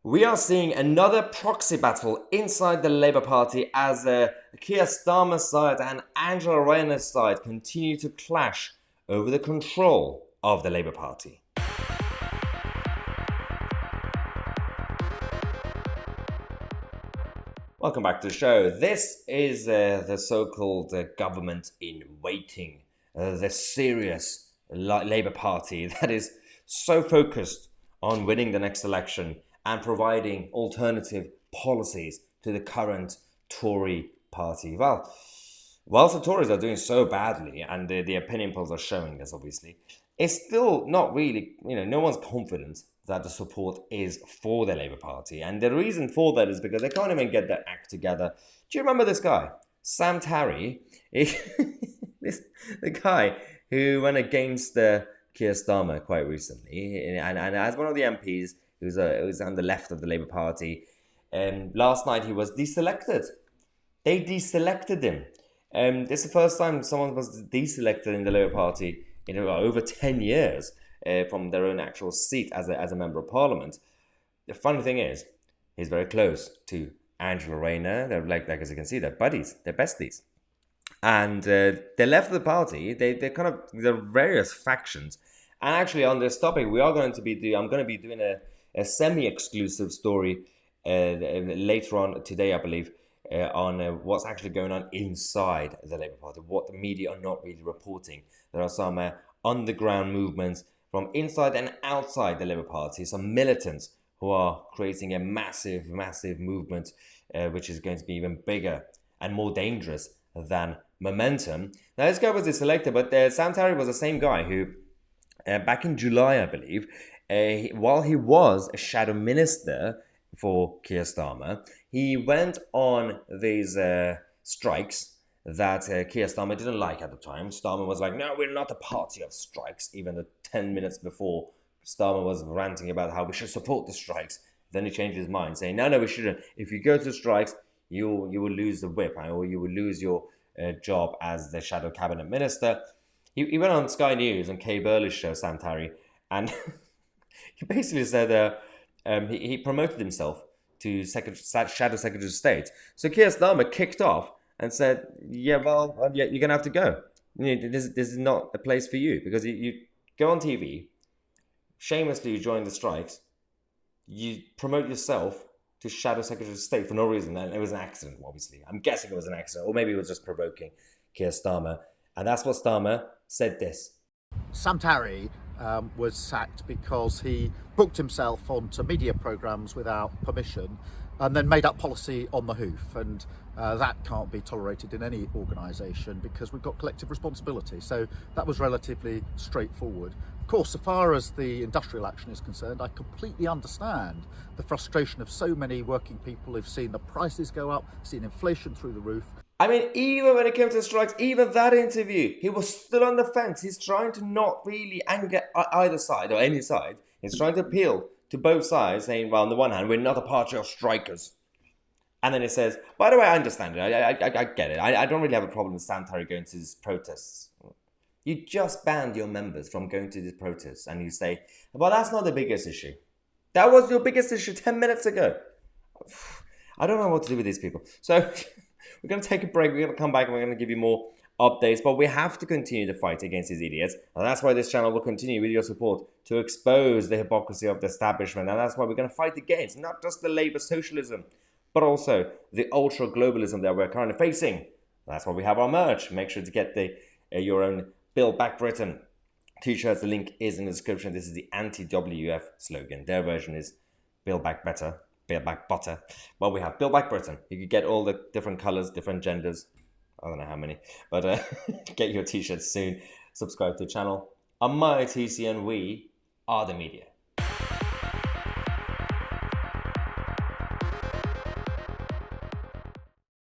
We are seeing another proxy battle inside the Labour Party as Keir Starmer's side and Angela Rayner's side continue to clash over the control of the Labour Party. Welcome back to the show. This is the so-called government in waiting, the serious Labour Party that is so focused on winning the next election and providing alternative policies to the current Tory party. Well, whilst the Tories are doing so badly, and the opinion polls are showing this obviously, it's still not really, no one's confident that the support is for the Labour Party. And the reason for that is because they can't even get their act together. Do you remember this guy? Sam Tarry? The guy who went against Keir Starmer quite recently. And as one of the MPs, who was on the left of the Labour Party, last night he was deselected. They deselected him. This is the first time someone was deselected in the Labour Party in over 10 years from their own actual seat as a member of Parliament. The funny thing is, he's very close to Angela Rayner. They're like as you can see, they're buddies, they're besties. And they left the party. They're various factions. And actually, on this topic, I'm going to be doing a semi-exclusive story later on today, I believe, on what's actually going on inside the Labour Party, what the media are not really reporting. There are some underground movements from inside and outside the Labour Party, some militants who are creating a massive, massive movement, which is going to be even bigger and more dangerous than Momentum. Now, this guy was deselected, but Sam Tarry was the same guy who, back in July, I believe, while he was a shadow minister for Keir Starmer, he went on these strikes that Keir Starmer didn't like at the time. Starmer was like, no, we're not a party of strikes. Even the 10 minutes before, Starmer was ranting about how we should support the strikes. Then he changed his mind, saying, no, we shouldn't. If you go to strikes, you will lose the whip, or you will lose your job as the shadow cabinet minister. He went on Sky News on Kay Burley's show, Sam Tarry, and he basically said he promoted himself to Shadow Secretary of State. So Keir Starmer kicked off and said, you're going to have to go. This is not a place for you, because you go on TV, shamelessly you join the strikes, you promote yourself to Shadow Secretary of State for no reason. And it was an accident, obviously. I'm guessing it was an accident, or maybe it was just provoking Keir Starmer. And that's what Starmer said this. Sam Tarry was sacked because he booked himself onto media programmes without permission and then made up policy on the hoof. And that can't be tolerated in any organisation, because we've got collective responsibility. So that was relatively straightforward. Of course, so far as the industrial action is concerned, I completely understand the frustration of so many working people who've seen the prices go up, seen inflation through the roof. I mean, even when it came to the strikes, even that interview, he was still on the fence. He's trying to not really anger either side or any side. He's trying to appeal to both sides, saying, well, on the one hand, we're not a party of strikers. And then he says, by the way, I understand it. I get it. I don't really have a problem with Sam Tarry going to these protests. You just banned your members from going to these protests, and you say, well, that's not the biggest issue. That was your biggest issue 10 minutes ago. I don't know what to do with these people. So we're going to take a break. We're going to come back and we're going to give you more updates. But we have to continue to fight against these idiots. And that's why this channel will continue with your support to expose the hypocrisy of the establishment. And that's why we're going to fight against not just the Labour socialism, but also the ultra-globalism that we're currently facing. That's why we have our merch. Make sure to get your own Build Back Britain t-shirts. The link is in the description. This is the anti-WF slogan. Their version is Build Back Better, Build Back Butter. Well, we have Build Back Britain. You can get all the different colours, different genders. I don't know how many. But get your t-shirts soon. Subscribe to the channel. I'm Tousi, and we are the media.